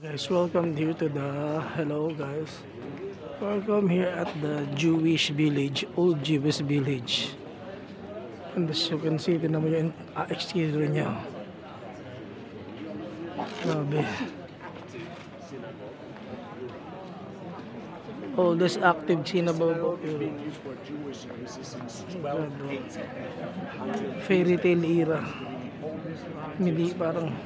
Guys, welcome here to the hello guys. Welcome here at the Jewish village, old Jewish village. And as you can see, tinan mo yung exterior niya. Grabe. Oldest active synagogue of Europe. Fairy tale era. Hindi parang.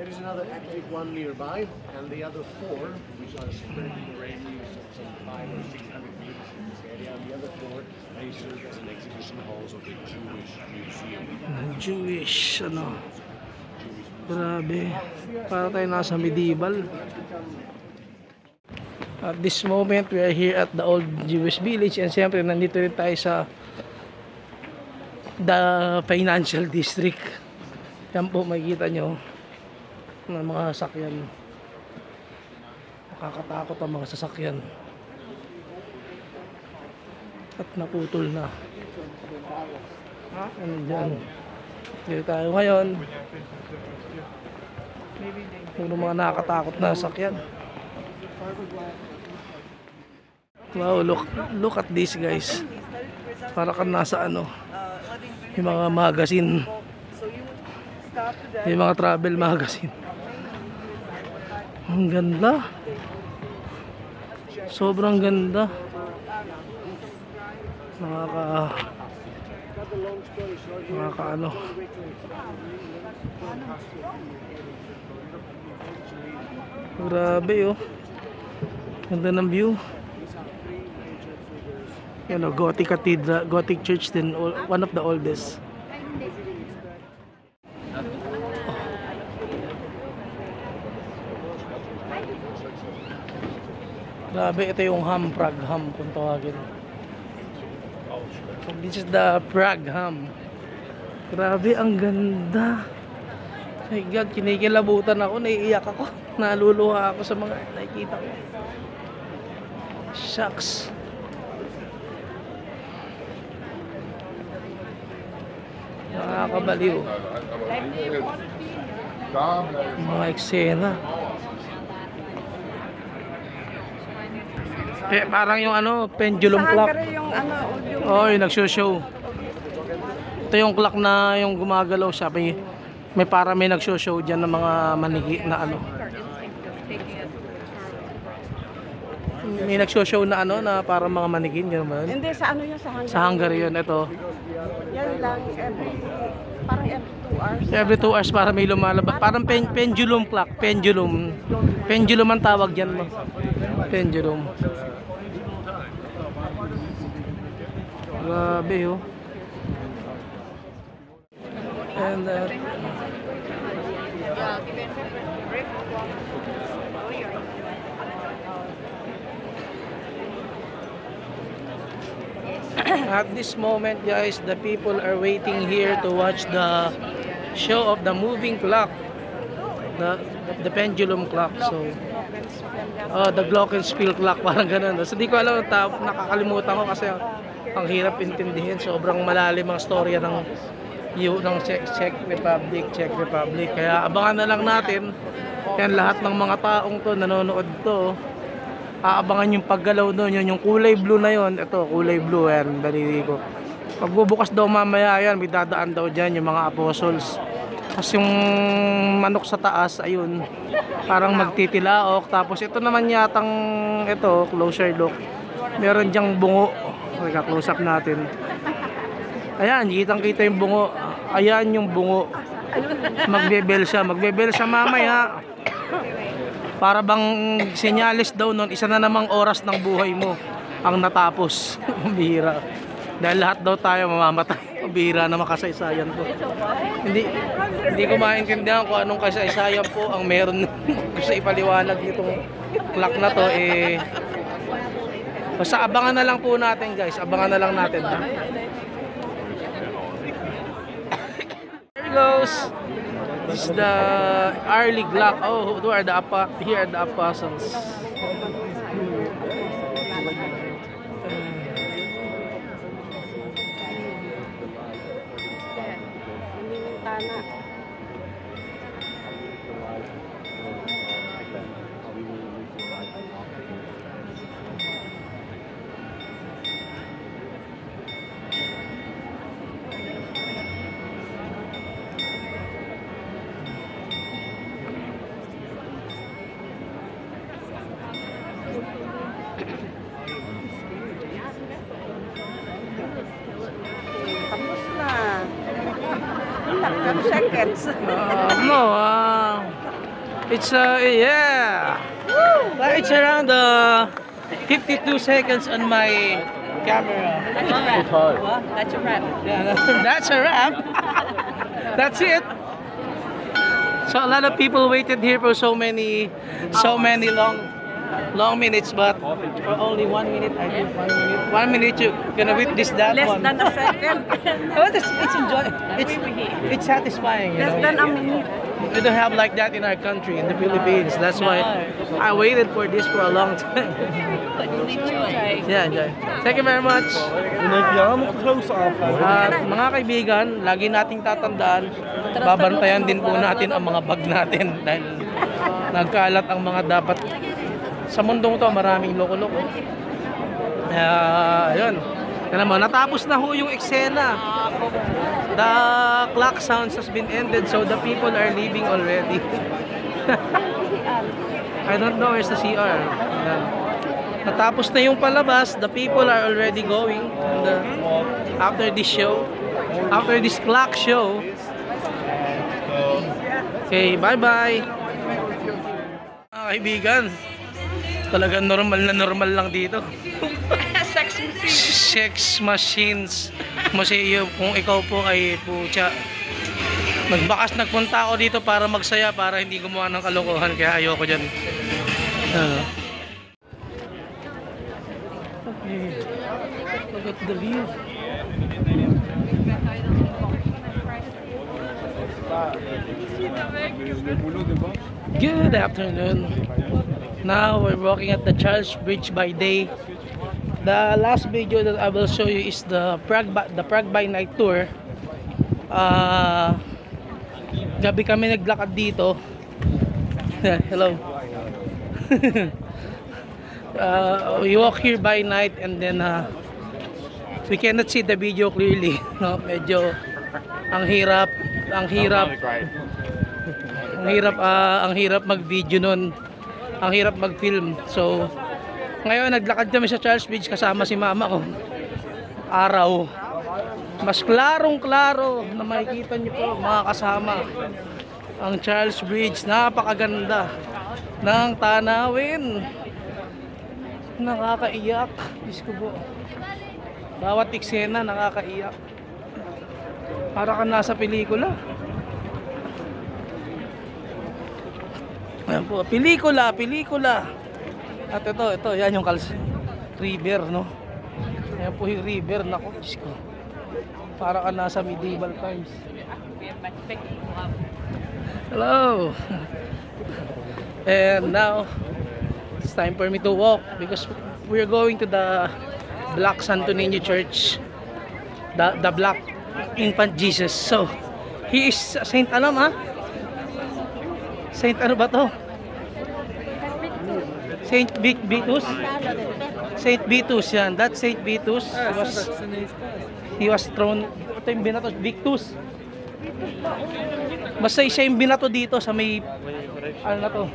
There is another active one nearby, and the other four, which are spread in the radius of some 500 or 600 meters in this area, and the other four, they serve as an exhibition halls of the Jewish Museum. Jewish, ano. Grabe. Para tayo nasa medieval. At this moment, we are here at the old Jewish village, and siyempre nandito rin tayo sa the financial district. Yan po makikita nyo ng mga sasakyan. Nakakatakot ang mga sasakyan. At naputol na. Ano dyan? Dito tayo ngayon. Yung mga nakakatakot na sasakyan. Wow, look at this guys. Para kang nasa ano, yung mga magazine, yung mga travel magazine. Ang ganda. Sobrang ganda. Nakaka ano. Grabe oh. Ganda ng view. Yan o, Gothic Cathedral, Gothic Church din, one of the oldest. Grabe, ito yung Prague ham kung tawagin. So this is the Prague ham. Grabe, ang ganda. My God, kinikilabutan ako, naiiyak ako. Naluluha ako sa mga nakikita ko. Shucks. Nakakabaliw. Mga eksena. Parang yung ano, pendulum clock. Oh, yung nagsho-show. Ito yung clock na yung gumagalaw siya. May para may nagsho-show diyan ng mga manigi na ano. May nagsho-show na ano na para mga manigin, gano'n ba? Hindi, sa ano yun, sa Hungary. Sa Hungary yun, ito. Yan lang, parang Every every 2 hours. 2 hours para may lumalabas. Parang pendulum clock, pendulum. Pendulum ang tawag diyan mo. Pendulum. Grabe oh. And at this moment guys, the people are waiting here to watch the show of the moving clock, the pendulum clock. So the glockenspiel clock, parang ganun. So di ko alam, nakakalimutan ko kasi ang hirap intindihin. Sobrang malalim ang storya ng Czech Republic. Kaya abangan na lang natin. Yan, lahat ng mga taong to nanonood to, aabangan yung paggalaw doon. Yun, yung kulay blue na yon. Ito, kulay blue yan, daliri ko. Pagbubukas daw mamaya yan, may dadaan daw dyan yung mga apostles. Tapos yung manok sa taas, ayun, parang magtitilaok. Tapos ito naman yatang, ito, closer look, meron dyang bungo. Teka, close up natin. Ayan, kitang-kita yung bungo. Ayan yung bungo. Magbebel siya mamaya. Para bang senyalis daw nun, isa na namang oras ng buhay mo ang natapos. Bihira. Dahil lahat daw tayo mamamatay. Bihira na makasaysayan po. Hindi ko maintindihan kung anong kasaysayan po ang meron sa ipaliwanag nitong clock na to. Basta abangan na lang po natin guys. Abangan na lang natin ha. Here goes. This is the early clock. Oh, who are here are the apostles. 2 seconds. No, it's yeah. It's around 52 seconds on my camera. That's a wrap. Yeah, that's a wrap. That's it. So a lot of people waited here for so many long minutes, but for only 1 minute, I think 1 minute. 1 minute you gonna witness that Less one. than a second. Oh, it's enjoy. It's satisfying. You Less know? than a minute. We don't have like that in our country, in the Philippines. That's why I waited for this for a long time. Yeah, enjoy. Thank you very much. Mga kaibigan, lagi nating tatandaan, babantayan din po natin ang mga bag natin dahil nagkalat ang mga dapat. Sa mundong to, maraming loko-loko. Ayun. Alam mo, natapos na ho yung eksena. The clock sounds has been ended, so the people are leaving already. I don't know where's the CR. Ayan. Natapos na yung palabas, the people are already going. And, after this show, after this clock show. Okay, bye-bye. Mga kaibigan, talagang normal lang dito. Sex machines museum. Kung ikaw po ay putya, nagpunta ako dito para magsaya, para hindi gumawa ng kalokohan, kaya ayoko dyan. Okay. Look at the view. Good afternoon. Now we're walking at the Charles Bridge by day. The last video that I will show you is the Prague by night tour. Gabi kami naglakad dito. Hello. We walk here by night and then we cannot see the video clearly. No, medyo ang hirap mag-video nun. Ang hirap mag-film. So ngayon naglakad kami sa Charles Bridge kasama si mama ko. Araw. Mas klarong-klaro na makikita niyo po mga kasama ang Charles Bridge. Napakaganda ng tanawin. Nakakaiyak. Diyos ko po. Bawat eksena nakakaiyak. Para ka nasa pelikula. Ayan po, pelikula. At ito, yan yung river, no? Ayan po yung river, naku, Diyos ko. Para ka nasa medieval times. Hello! And now, it's time for me to walk because we're going to the Black Santo Niño Church. The Black Infant Jesus. So, he is Saint ano, ha? Saint ano ba to? Saint Vitus? Saint Vitus yan. That's Saint Vitus. He was thrown. Ito yung binato. Victus. Basta siya yung binato dito sa may ano na to?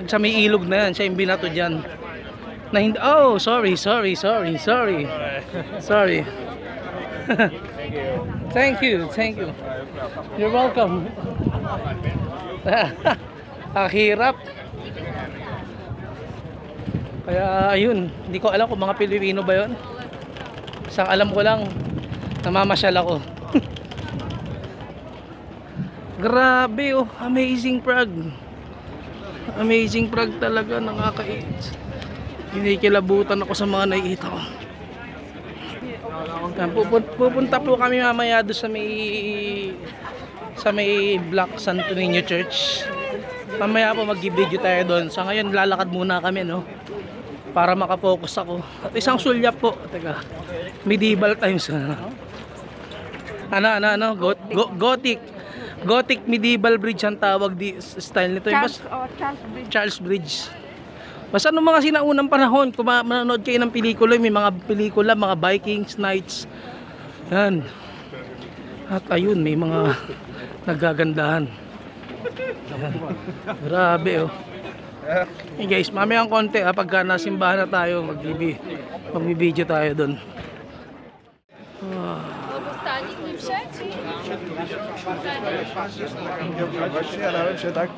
Sa may ilog na yan. Siya yung binato dyan. Na hindi, oh, sorry. Thank you. You're welcome. Ang hirap. Kaya ayun, hindi ko alam kung mga Pilipino ba yun. Isang alam ko lang, namamasyal ako. Grabe oh, amazing Prague. Amazing Prague talaga, nakakait. Kinikilabutan ako sa mga nakikita ko. Pupunta po kami mamaya doon sa may Black Santo Niño Church. Mamaya po mag-video tayo doon. Sa ngayon lalakad muna kami, no, para makapokus ako. At isang sulyap po. Teka, medieval times. Gothic medieval bridge ang tawag di style nito. Charles Bridge. Basta nung mga sinaunang panahon, kung manonood kayo ng pelikula, may mga pelikula, mga Vikings, Knights. Yan. At ayun, may mga nagagandahan. Yan. Grabe oh. Hey guys, mamayang konti pagka nasimbahan na tayo, magbibideo tayo doon. Dziękuję. Ja się tak.